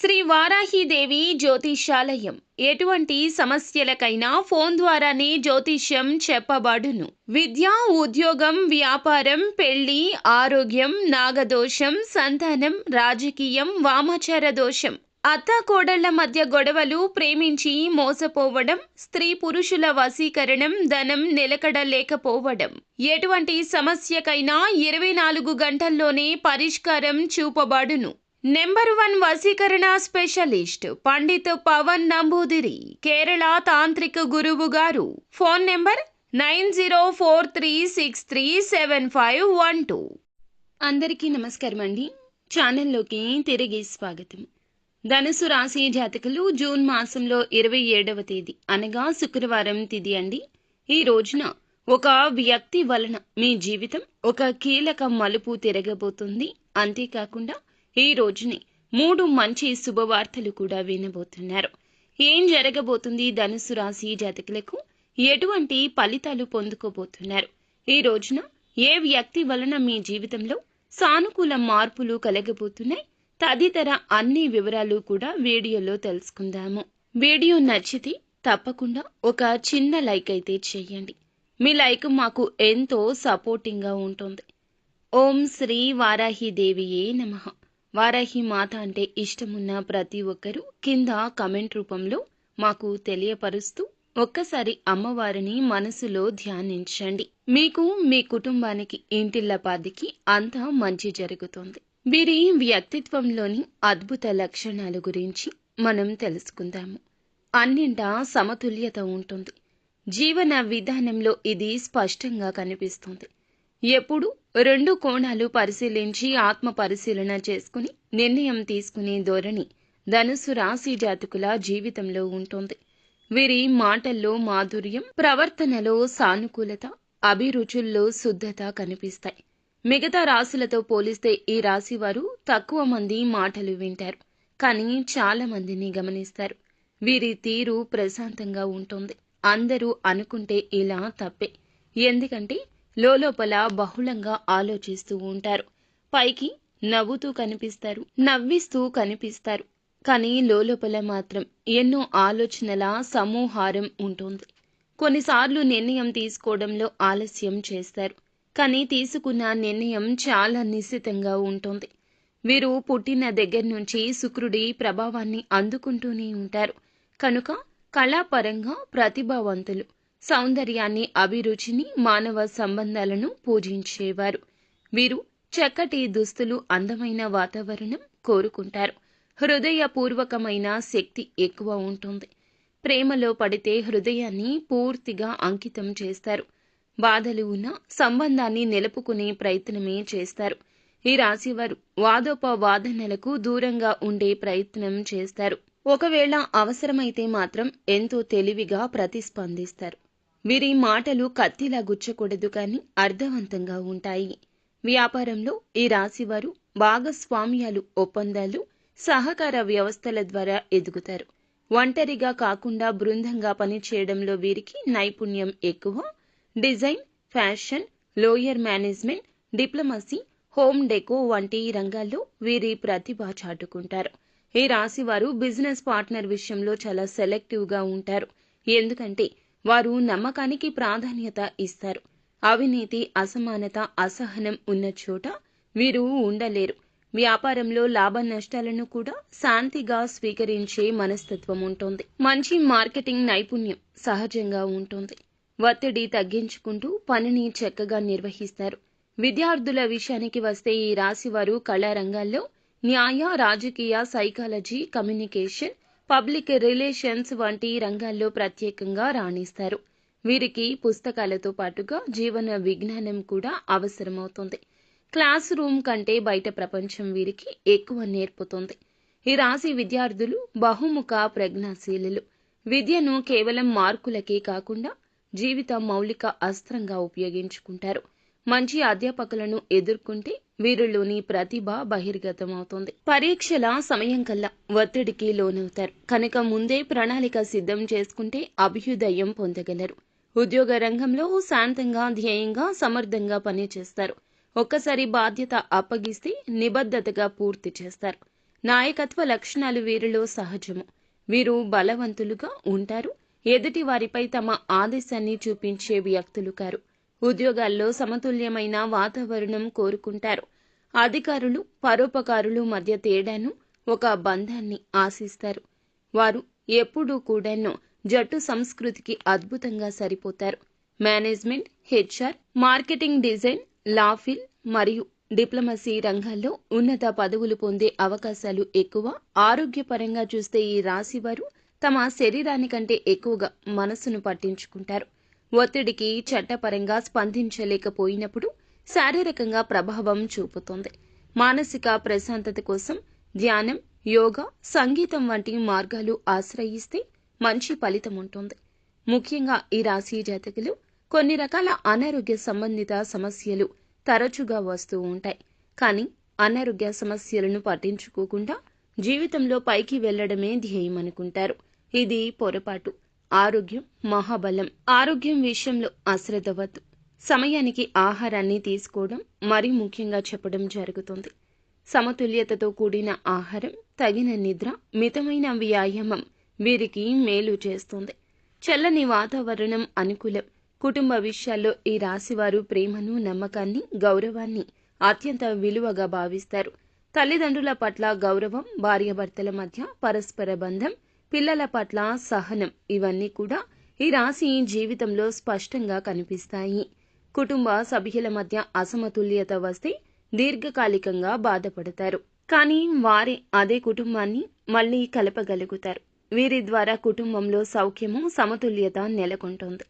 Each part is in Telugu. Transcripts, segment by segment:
శ్రీ వారాహిదేవి జ్యోతిషాలయం ఎటువంటి సమస్యలకైనా ఫోన్ ద్వారానే జ్యోతిష్యం చెప్పబడును. విద్య, ఉద్యోగం, వ్యాపారం, పెళ్లి, ఆరోగ్యం, నాగదోషం, సంతానం, రాజకీయం, వామాచార దోషం, అత్తాకోడళ్ల మధ్య గొడవలు, ప్రేమించి మోసపోవడం, స్త్రీ పురుషుల వశీకరణం, ధనం నిలకడ లేకపోవడం, ఎటువంటి సమస్యకైనా 24 గంటల్లోనే పరిష్కారం చూపబడును. నెంబర్ 1 వశీకరణ స్పెషలిస్ట్ పండిత్ పవన్ నంబూదిరి, కేరళ తాంత్రిక గురువు గారు. Phone number 9043637512. అందరికీ నమస్కారం అండి. ఛానల్లోకి తిరిగి స్వాగతం. ధనుసు రాశి జాతకులు జూన్ మాసంలో 27వ తేదీ అనగా శుక్రవారం తిథి అండి. ఈ రోజున ఒక వ్యక్తి వలన మీ జీవితం ఒక కీలక మలుపు తిరగబోతుంది. అంతేకాకుండా ఈ రోజుని 3 మంచి శుభవార్తలు కూడా వినబోతున్నారు. ఏం జరగబోతుంది? ధనుసు రాశి జాతకులకు ఎటువంటి ఫలితాలు పొందుకోబోతున్నారు? ఈ రోజున ఏ వ్యక్తి వలన మీ జీవితంలో సానుకూల మార్పులు కలగబోతున్నాయి? తదితర అన్ని వివరాలు కూడా వీడియోలో తెలుసుకుందాము. వీడియో నచ్చితే తప్పకుండా ఒక చిన్న లైక్ అయితే చేయండి. మీ లైక్ మాకు ఎంతో సపోర్టింగ్ గా ఉంటుంది. ఓం శ్రీ వారాహిదేవియే నమః. వారాహి మాత అంటే ఇష్టమున్న ప్రతి ఒక్కరూ కింద కమెంట్ రూపంలో మాకు తెలియపరుస్తూ ఒక్కసారి అమ్మవారిని మనసులో ధ్యానించండి. మీకు, మీ కుటుంబానికి, ఇంటిల్లపాదికి అంతా మంచి జరుగుతుంది. వీరి వ్యక్తిత్వంలోని అద్భుత లక్షణాల గురించి మనం తెలుసుకుందాము. అన్నింటా సమతుల్యత ఉంటుంది. జీవన విధానంలో ఇది స్పష్టంగా కనిపిస్తుంది. ఎప్పుడు 2 కోణాలు పరిశీలించి ఆత్మ పరిశీలన చేసుకుని నిర్ణయం తీసుకునే ధోరణి ధనుసు రాశి జాతకుల జీవితంలో ఉంటుంది. వీరి మాటల్లో మాధుర్యం, ప్రవర్తనలో సానుకూలత, అభిరుచుల్లో శుద్ధత కనిపిస్తాయి. మిగతా రాశులతో పోలిస్తే ఈ రాశి వారు తక్కువ మంది మాటలు వింటారు, కానీ చాలా మందిని గమనిస్తారు. వీరి తీరు ప్రశాంతంగా ఉంటుంది. అందరూ అనుకుంటే ఇలా తప్పే. ఎందుకంటే లోపల బహుళంగా ఆలోచిస్తూ ఉంటారు. పైకి నవ్వుతూ కనిపిస్తారు, నవ్విస్తూ కనిపిస్తారు, కానీ లోపల మాత్రం ఎన్నో ఆలోచనల సమూహారం ఉంటుంది. కొన్నిసార్లు నిర్ణయం తీసుకోవడంలో ఆలస్యం చేస్తారు, కానీ తీసుకున్న నిర్ణయం చాలా నిశ్చితంగా ఉంటుంది. వీరు పుట్టిన దగ్గర నుంచి శుక్రుడి ప్రభావాన్ని అందుకుంటూనే ఉంటారు. కనుక కళాపరంగా ప్రతిభావంతులు, సౌందర్యాన్ని, అభిరుచిని, మానవ సంబంధాలను పూజించేవారు. వీరు చక్కటి దుస్తులు, అందమైన వాతావరణం కోరుకుంటారు. హృదయపూర్వకమైన శక్తి ఎక్కువ ఉంటుంది. ప్రేమలో పడితే హృదయాన్ని పూర్తిగా అంకితం చేస్తారు. బాధలు ఉన్న సంబంధాన్ని నిలుపుకునే ప్రయత్నమే చేస్తారు. ఈ రాశివారు వాదోపవాదనలకు దూరంగా ఉండే ప్రయత్నం చేస్తారు. ఒకవేళ అవసరమైతే మాత్రం ఎంతో తెలివిగా ప్రతిస్పందిస్తారు. వీరి మాటలు కత్తిలా గుచ్చకూడదు, కానీ అర్థవంతంగా ఉంటాయి. వ్యాపారంలో ఈ రాశివారు భాగస్వామ్యాలు, ఒప్పందాలు, సహకార వ్యవస్థల ద్వారా ఎదుగుతారు. ఒంటరిగా కాకుండా బృందంగా పనిచేయడంలో వీరికి నైపుణ్యం ఎక్కువ. Design, fashion, lower management, diplomacy, home deco వంటి రంగాల్లో వీరి ప్రతిభ చాటుకుంటారు. ఈ రాశివారు బిజినెస్ పార్ట్నర్ విషయంలో చాలా సెలెక్టివ్గా ఉంటారు. ఎందుకంటే వారు నమ్మకానికి ప్రాధాన్యత ఇస్తారు. అవినీతి, అసమానత, అసహనం ఉన్న చోట వీరు ఉండలేరు. వ్యాపారంలో లాభ నష్టాలను కూడా శాంతిగా స్వీకరించే మనస్తత్వం ఉంటుంది. మంచి మార్కెటింగ్ నైపుణ్యం సహజంగా ఉంటుంది. ఒత్తిడి తగ్గించుకుంటూ పనిని చక్కగా నిర్వహిస్తారు. విద్యార్థుల విషయానికి వస్తే ఈ రాశివారు కళారంగాల్లో న్యాయ, రాజకీయ, సైకాలజీ, కమ్యూనికేషన్, పబ్లిక్ రిలేషన్స్ వంటి రంగాల్లో ప్రత్యేకంగా రాణిస్తారు. వీరికి పుస్తకాలతో పాటుగా జీవన విజ్ఞానం కూడా అవసరమవుతుంది. క్లాస్ రూమ్ కంటే బయట ప్రపంచం వీరికి ఎక్కువ నేర్పుతుంది. ఈ రాశి విద్యార్థులు బహుముఖ ప్రజ్ఞాశీలులు. విద్యను కేవలం మార్కులకే కాకుండా జీవిత మౌలిక అస్త్రంగా ఉపయోగించుకుంటారు. మంచి అధ్యాపకులను ఎదుర్కొంటే వీరిలోని ప్రతిభ బహిర్గతమవుతుంది. పరీక్షల సమయం కల్లా ఒత్తిడికి లోనవుతారు. కనుక ముందే ప్రణాళిక సిద్ధం చేసుకుంటే అభ్యుదయం పొందగలరు. ఉద్యోగ రంగంలో శాంతంగా, ధ్యేయంగా, సమర్థంగా పనిచేస్తారు. ఒక్కసారి బాధ్యత అప్పగిస్తే నిబద్ధతగా పూర్తి చేస్తారు. నాయకత్వ లక్షణాలు వీరిలో సహజము. వీరు బలవంతులుగా ఉంటారు. ఎదుటి వారిపై తమ ఆదేశాన్ని చూపించే వ్యక్తులు కారు. ఉద్యోగాల్లో సమతుల్యమైన వాతావరణం కోరుకుంటారు. అధికారులు, పరోపకారులు మధ్య తేడాను, ఒక బంధాన్ని ఆశిస్తారు. వారు ఎప్పుడూ కూడాను జట్టు సంస్కృతికి అద్భుతంగా సరిపోతారు. మేనేజ్మెంట్, హెచ్ఆర్, మార్కెటింగ్, డిజైన్, లాఫిల్ మరియు డిప్లొమసీ రంగాల్లో ఉన్నత పదవులు పొందే అవకాశాలు ఎక్కువ. ఆరోగ్యపరంగా చూస్తే ఈ రాశివారు తమ శరీరానికంటే ఎక్కువగా మనసును పట్టించుకుంటారు. ఒత్తిడికి చట్టపరంగా స్పందించలేకపోయినప్పుడు శారీరకంగా ప్రభావం చూపుతుంది. మానసిక ప్రశాంతత కోసం ధ్యానం, యోగా, సంగీతం వంటి మార్గాలు ఆశ్రయిస్తే మంచి ఫలితం ఉంటుంది. ముఖ్యంగా ఈ రాశి జాతకులు కొన్ని రకాల అనారోగ్య సంబంధిత సమస్యలు తరచుగా వస్తూ ఉంటాయి. కానీ అనారోగ్య సమస్యలను పట్టించుకోకుండా జీవితంలో పైకి వెళ్లడమే ధ్యేయం అనుకుంటారు. ఇది పొరపాటు. ఆరోగ్యం మహాబలం. ఆరోగ్యం విషయంలో అశ్రద్ధ వద్దు. సమయానికి ఆహారాన్ని తీసుకోవడం మరీ ముఖ్యంగా చెప్పడం జరుగుతుంది. సమతుల్యతతో కూడిన ఆహారం, తగిన నిద్ర, మితమైన వ్యాయామం వీరికి మేలు చేస్తుంది. చల్లని వాతావరణం అనుకూలం. కుటుంబ విషయాల్లో ఈ రాశివారు ప్రేమను, నమ్మకాన్ని, గౌరవాన్ని అత్యంత విలువగా భావిస్తారు. తల్లిదండ్రుల పట్ల గౌరవం, భార్యాభర్తల మధ్య పరస్పర బంధం, పిల్లల పట్ల సహనం ఇవన్నీ కూడా ఈ రాశి జీవితంలో స్పష్టంగా కనిపిస్తాయి. కుటుంబ సభ్యుల మధ్య అసమతుల్యత వస్తే దీర్ఘకాలికంగా బాధపడతారు. కానీ వారే అదే కుటుంబాన్ని మళ్లీ కలపగలుగుతారు. వీరి ద్వారా కుటుంబంలో సౌఖ్యము, సమతుల్యత నెలకొంటుంది.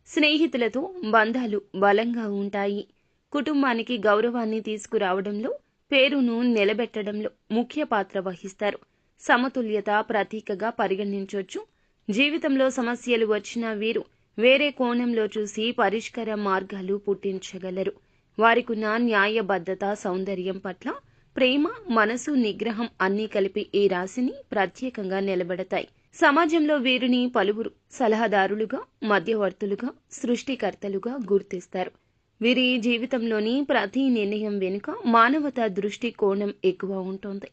స్నేహితులతో బంధాలు బలంగా ఉంటాయి. కుటుంబానికి గౌరవాన్ని తీసుకురావడంలో, పేరును నిలబెట్టడంలో ముఖ్య పాత్ర వహిస్తారు. సమతుల్యత ప్రతీకగా పరిగణించొచ్చు. జీవితంలో సమస్యలు వచ్చినా వీరు వేరే కోణంలో చూసి పరిష్కార మార్గాలు పుట్టించగలరు. వారికున్న న్యాయబద్ధత, సౌందర్యం పట్ల ప్రేమ, మనసు, నిగ్రహం అన్నీ కలిపి ఈ రాశిని ప్రత్యేకంగా నిలబెడతాయి. సమాజంలో వీరిని పలువురు సలహాదారులుగా, మధ్యవర్తులుగా, సృష్టికర్తలుగా గుర్తిస్తారు. వీరి జీవితంలోని ప్రతి నిర్ణయం వెనుక మానవతా దృష్టి కోణం ఎక్కువ ఉంటుంది.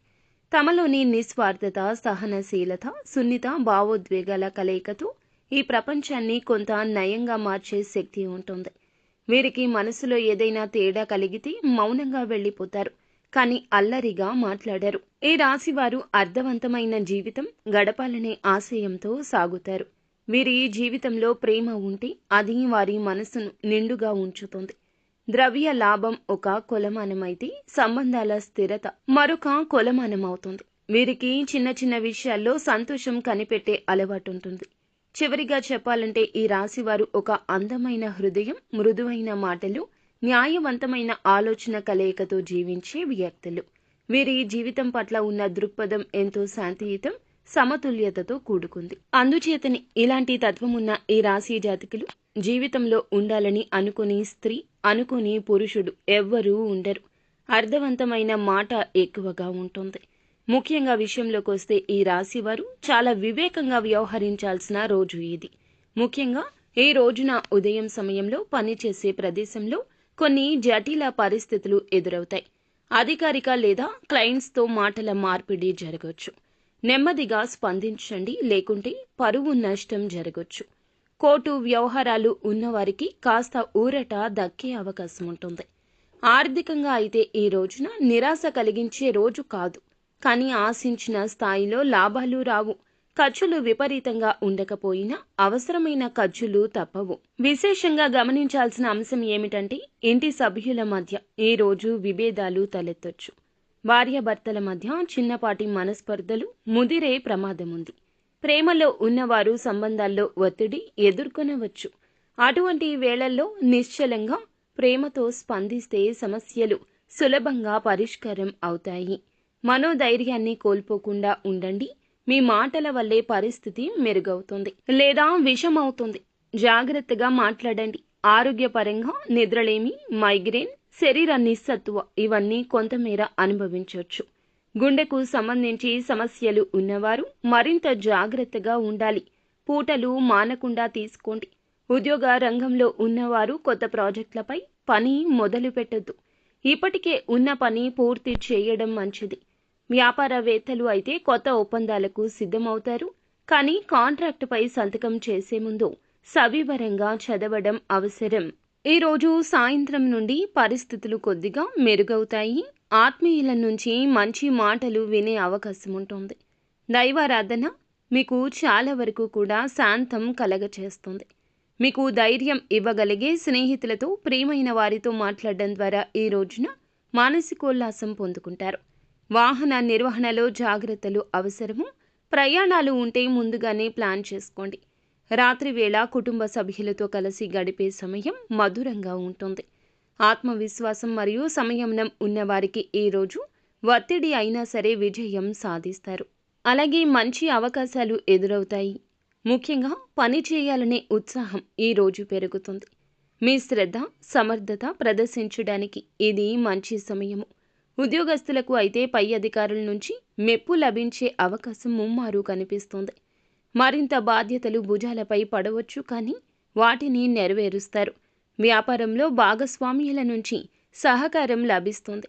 తమలోని నిస్వార్థత, సహనశీలత, సున్నిత భావోద్వేగాల కలయికతో ఈ ప్రపంచాన్ని కొంత నయంగా మార్చే శక్తి ఉంటుంది. వీరికి మనసులో ఏదైనా తేడా కలిగితే మౌనంగా వెళ్లిపోతారు. కానీ అల్లరిగా మాట్లాడారు. ఈ రాశివారు అర్థవంతమైన జీవితం గడపాలనే ఆశయంతో సాగుతారు. వీరి జీవితంలో ప్రేమ ఉంటే అది వారి మనసును నిండుగా ఉంచుతుంది. ద్రవ్య లాభం ఒక కొలమానమైతే సంబంధాల స్థిరత మరొక కొలమానమవుతుంది. వీరికి చిన్న చిన్న విషయాల్లో సంతోషం కనిపెట్టే అలవాటుంటుంది. చివరిగా చెప్పాలంటే ఈ రాశివారు ఒక అందమైన హృదయం, మృదువైన మాటలు, న్యాయవంతమైన ఆలోచన కలయికతో జీవించే వ్యక్తులు. వీరి జీవితం పట్ల ఉన్న దృక్పథం ఎంతో శాంతియుతం, సమతుల్యతతో కూడుకుంది. అందుచేతని ఇలాంటి తత్వమున్న ఈ రాశి జాతకులు జీవితంలో ఉండాలని అనుకుని స్త్రీ, అనుకుని పురుషుడు ఎవ్వరూ ఉండరు. అర్థవంతమైన మాట ఎక్కువగా ఉంటుంది. ముఖ్యంగా విషయంలోకి వస్తే ఈ రాశివారు చాలా వివేకంగా వ్యవహరించాల్సిన రోజు ఇది. ముఖ్యంగా ఈ రోజున ఉదయం సమయంలో పనిచేసే ప్రదేశంలో కొన్ని జటిల పరిస్థితులు ఎదురవుతాయి. అధికారిక లేదా క్లయింట్స్తో మాటల మార్పిడి జరగవచ్చు. నెమ్మదిగా స్పందించండి, లేకుంటే పరువు నష్టం జరగవచ్చు. కోర్టు వ్యవహారాలు ఉన్నవారికి కాస్త ఊరట దక్కే అవకాశం ఉంటుంది. ఆర్థికంగా అయితే ఈ రోజున నిరాశ కలిగించే రోజు కాదు. కానీ ఆశించిన స్థాయిలో లాభాలు రావు. ఖర్చులు విపరీతంగా ఉండకపోయినా అవసరమైన ఖర్చులు తప్పవు. విశేషంగా గమనించాల్సిన అంశం ఏమిటంటే ఇంటి సభ్యుల మధ్య ఈ రోజు విభేదాలు తలెత్తొచ్చు. భార్యాభర్తల మధ్య చిన్నపాటి మనస్పర్ధలు ముదిరే ప్రమాదం ఉంది. ప్రేమలో ఉన్నవారు సంబంధాల్లో ఒత్తిడి ఎదుర్కొనవచ్చు. అటువంటి వేళల్లో నిశ్చలంగా ప్రేమతో స్పందిస్తే సమస్యలు సులభంగా పరిష్కారం అవుతాయి. మనోధైర్యాన్ని కోల్పోకుండా ఉండండి. మీ మాటల వల్లే పరిస్థితి మెరుగవుతుంది లేదా విషమవుతుంది. జాగ్రత్తగా మాట్లాడండి. ఆరోగ్యపరంగా నిద్రలేమి, మైగ్రేన్, శరీర నిస్సత్తువ ఇవన్నీ కొంతమేర అనుభవించవచ్చు. గుండెకు సంబంధించి సమస్యలు ఉన్నవారు మరింత జాగ్రత్తగా ఉండాలి. పూటలు మానకుండా తీసుకోండి. ఉద్యోగ రంగంలో ఉన్నవారు కొత్త ప్రాజెక్టులపై పని మొదలు పెట్టొద్దు. ఇప్పటికే ఉన్న పని పూర్తి చేయడం మంచిది. వ్యాపారవేత్తలు అయితే కొత్త ఒప్పందాలకు సిద్ధమవుతారు. కానీ కాంట్రాక్టుపై సంతకం చేసే ముందు సవివరంగా చదవడం అవసరం. ఈ రోజు సాయంత్రం నుండి పరిస్థితులు కొద్దిగా మెరుగవుతాయి. ఆత్మీయుల నుంచి మంచి మాటలు వినే అవకాశం ఉంటుంది. దైవారాధన మీకు చాలా వరకు కూడా శాంతం కలగచేస్తుంది. మీకు ధైర్యం ఇవ్వగలిగే స్నేహితులతో, ప్రియమైన వారితో మాట్లాడడం ద్వారా ఈ రోజున మానసికోల్లాసం పొందుకుంటారు. వాహన నిర్వహణలో జాగ్రత్తలు అవసరము. ప్రయాణాలు ఉంటే ముందుగానే ప్లాన్ చేసుకోండి. రాత్రి వేళ కుటుంబ సభ్యులతో కలిసి గడిపే సమయం మధురంగా ఉంటుంది. ఆత్మవిశ్వాసం మరియు సంయమనం ఉన్నవారికి ఈరోజు ఒత్తిడి అయినా సరే విజయం సాధిస్తారు. అలాగే మంచి అవకాశాలు ఎదురవుతాయి. ముఖ్యంగా పని చేయాలనే ఉత్సాహం ఈరోజు పెరుగుతుంది. మీ శ్రద్ధ, సమర్థత ప్రదర్శించడానికి ఇది మంచి సమయము. ఉద్యోగస్తులకు అయితే పై అధికారుల నుంచి మెప్పు లభించే అవకాశం ముమ్మారు కనిపిస్తుంది. మరింత బాధ్యతలు భుజాలపై పడవచ్చు, కానీ వాటిని నెరవేరుస్తారు. వ్యాపారంలో భాగస్వామ్యుల నుంచి సహకారం లభిస్తుంది.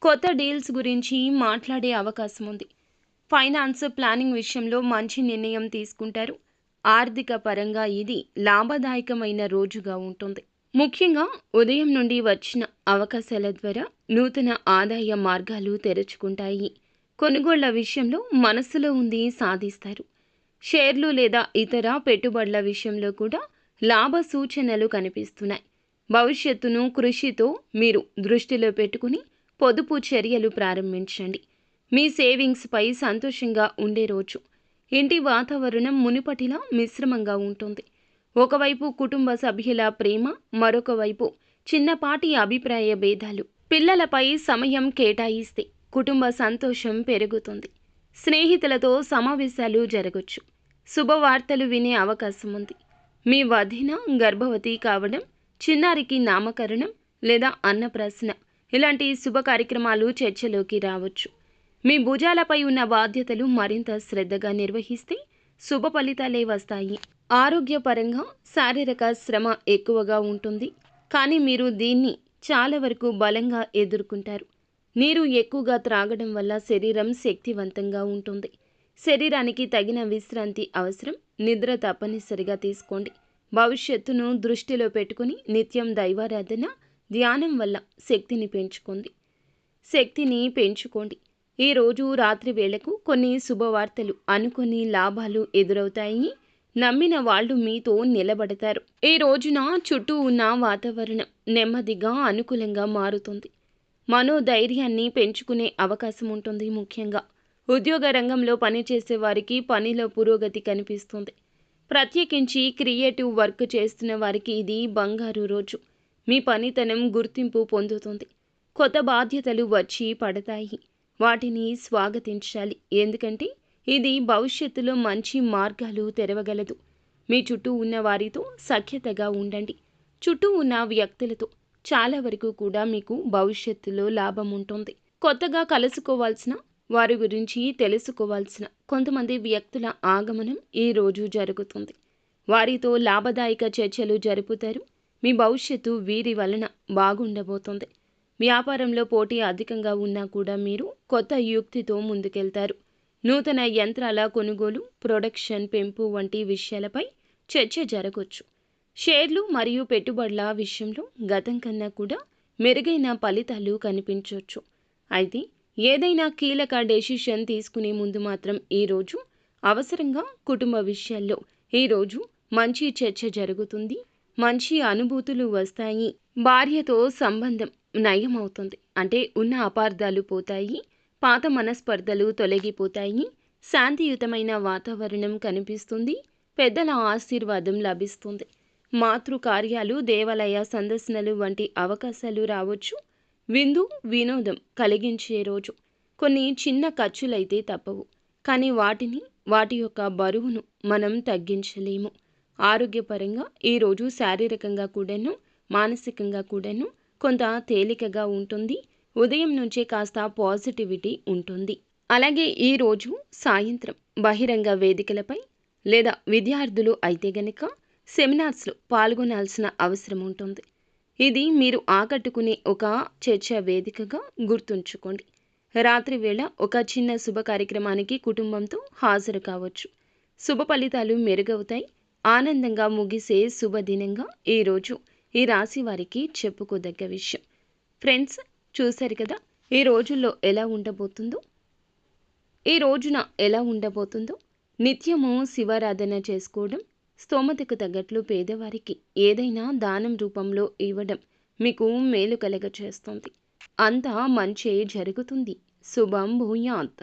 కొత్త డీల్స్ గురించి మాట్లాడే అవకాశం ఉంది. ఫైనాన్స్ ప్లానింగ్ విషయంలో మంచి నిర్ణయం తీసుకుంటారు. ఆర్థిక పరంగా ఇది లాభదాయకమైన రోజుగా ఉంటుంది. ముఖ్యంగా ఉదయం నుండి వచ్చిన అవకాశాల ద్వారా నూతన ఆదాయ మార్గాలు తెరుచుకుంటాయి. కొనుగోళ్ల విషయంలో మనసులో ఉంది సాధిస్తారు. షేర్లు లేదా ఇతర పెట్టుబడుల విషయంలో కూడా లాభ సూచనలు కనిపిస్తున్నాయి. భవిష్యత్తును కృషితో మీరు దృష్టిలో పెట్టుకుని పొదుపు చర్యలు ప్రారంభించండి. మీ సేవింగ్స్ పై సంతోషంగా ఉండే రోజు. ఇంటి వాతావరణం మునుపటిలా మిశ్రమంగా ఉంటుంది. ఒకవైపు కుటుంబ సభ్యుల ప్రేమ, మరొక వైపు చిన్నపాటి అభిప్రాయ భేదాలు. పిల్లలపై సమయం కేటాయిస్తే కుటుంబ సంతోషం పెరుగుతుంది. స్నేహితులతో సమావేశాలు జరగచ్చు. శుభవార్తలు వినే అవకాశం ఉంది. మీ వదిన గర్భవతి కావడం, చిన్నారికి నామకరణం లేదా అన్నప్రాసన ఇలాంటి శుభ కార్యక్రమాలు చర్చలోకి రావచ్చు. మీ భుజాలపై ఉన్న బాధ్యతలు మరింత శ్రద్ధగా నిర్వహిస్తే శుభ ఫలితాలే వస్తాయి. ఆరోగ్యపరంగా శారీరక శ్రమ ఎక్కువగా ఉంటుంది, కానీ మీరు దీన్ని చాలా వరకు బలంగా ఎదుర్కొంటారు. నీరు ఎక్కువగా త్రాగడం వల్ల శరీరం శక్తివంతంగా ఉంటుంది. శరీరానికి తగిన విశ్రాంతి అవసరం. నిద్ర తప్పనిసరిగా తీసుకోండి. భవిష్యత్తును దృష్టిలో పెట్టుకుని నిత్యం దైవారాధన, ధ్యానం వల్ల శక్తిని పెంచుకోండి. ఈరోజు రాత్రి వేళకు కొన్ని శుభవార్తలు, అనుకోని లాభాలు ఎదురవుతాయి. నమ్మిన వాళ్ళు మీతో నిలబడతారు. ఈ రోజున చుట్టూ ఉన్న వాతావరణం నెమ్మదిగా అనుకూలంగా మారుతుంది. మనోధైర్యాన్ని పెంచుకునే అవకాశం ఉంటుంది. ముఖ్యంగా ఉద్యోగ రంగంలో పనిచేసే వారికి పనిలో పురోగతి కనిపిస్తుంది. ప్రత్యేకించి క్రియేటివ్ వర్క్ చేస్తున్న వారికి ఇది బంగారు రోజు. మీ పనితనం గుర్తింపు పొందుతుంది. కొత్త బాధ్యతలు వచ్చి పడతాయి. వాటిని స్వాగతించాలి, ఎందుకంటే ఇది భవిష్యత్తులో మంచి మార్గాలు తెరవగలదు. మీ చుట్టూ ఉన్న వారితో సఖ్యతగా ఉండండి. చుట్టూ ఉన్న వ్యక్తులతో చాలా వరకు కూడా మీకు భవిష్యత్తులో లాభం ఉంటుంది. కొత్తగా కలుసుకోవాల్సిన వారి గురించి తెలుసుకోవాల్సిన కొంతమంది వ్యక్తుల ఆగమనం ఈ రోజు జరుగుతుంది. వారితో లాభదాయక చర్చలు జరుపుతారు. మీ భవిష్యత్తు వీరి వలన బాగుండబోతుంది. వ్యాపారంలో పోటీ అధికంగా ఉన్నా కూడా మీరు కొత్త యుక్తితో ముందుకెళ్తారు. నూతన యంత్రాల కొనుగోలు, ప్రొడక్షన్ పెంపు వంటి విషయాలపై చర్చ జరగవచ్చు. షేర్లు మరియు పెట్టుబడుల విషయంలో గతం కన్నా కూడా మెరుగైన ఫలితాలు కనిపించవచ్చు. అయితే ఏదైనా కీలక డెసిషన్ తీసుకునే ముందు మాత్రం ఈరోజు అవసరంగా కుటుంబ విషయాల్లో ఈరోజు మంచి చర్చ జరుగుతుంది. మంచి అనుభూతులు వస్తాయి. భార్యతో సంబంధం నయమవుతుంది. అంటే ఉన్న అపార్థాలు పోతాయి. పాత మనస్పర్ధలు తొలగిపోతాయి. శాంతియుతమైన వాతావరణం కనిపిస్తుంది. పెద్దల ఆశీర్వాదం లభిస్తుంది. మాతృ కార్యాలు, దేవాలయ సందర్శనలు వంటి అవకాశాలు రావచ్చు. విందు వినోదం కలిగించే రోజు. కొన్ని చిన్న ఖర్చులైతే తప్పవు, కానీ వాటి యొక్క బరువును మనం తగ్గించలేము. ఆరోగ్యపరంగా ఈరోజు శారీరకంగా కూడాను, మానసికంగా కూడాను కొంత తేలికగా ఉంటుంది. ఉదయం నుంచే కాస్త పాజిటివిటీ ఉంటుంది. అలాగే ఈరోజు సాయంత్రం బహిరంగ వేదికలపై లేదా విద్యార్థులు అయితే గనక సెమినార్స్లో పాల్గొనాల్సిన అవసరం ఉంటుంది. ఇది మీరు ఆకట్టుకునే ఒక చర్చా వేదికగా గుర్తుంచుకోండి. రాత్రి వేళ ఒక చిన్న శుభ కార్యక్రమానికి కుటుంబంతో హాజరు కావచ్చు. శుభ ఫలితాలు మెరుగవుతాయి. ఆనందంగా ముగిసే శుభదినంగా ఈరోజు ఈ రాశి వారికి చెప్పుకోదగ్గ విషయం. ఫ్రెండ్స్, చూశారు కదా ఈ రోజుల్లో ఎలా ఉండబోతుందో. ఈ రోజున ఎలా ఉండబోతుందో నిత్యము శివారాధన చేసుకోవడం, స్తోమతకు తగ్గట్లు పేదవారికి ఏదైనా దానం రూపంలో ఇవ్వడం మీకు మేలు కలగ చేస్తుంది. అంతా మంచే జరుగుతుంది. శుభం భూయాత్.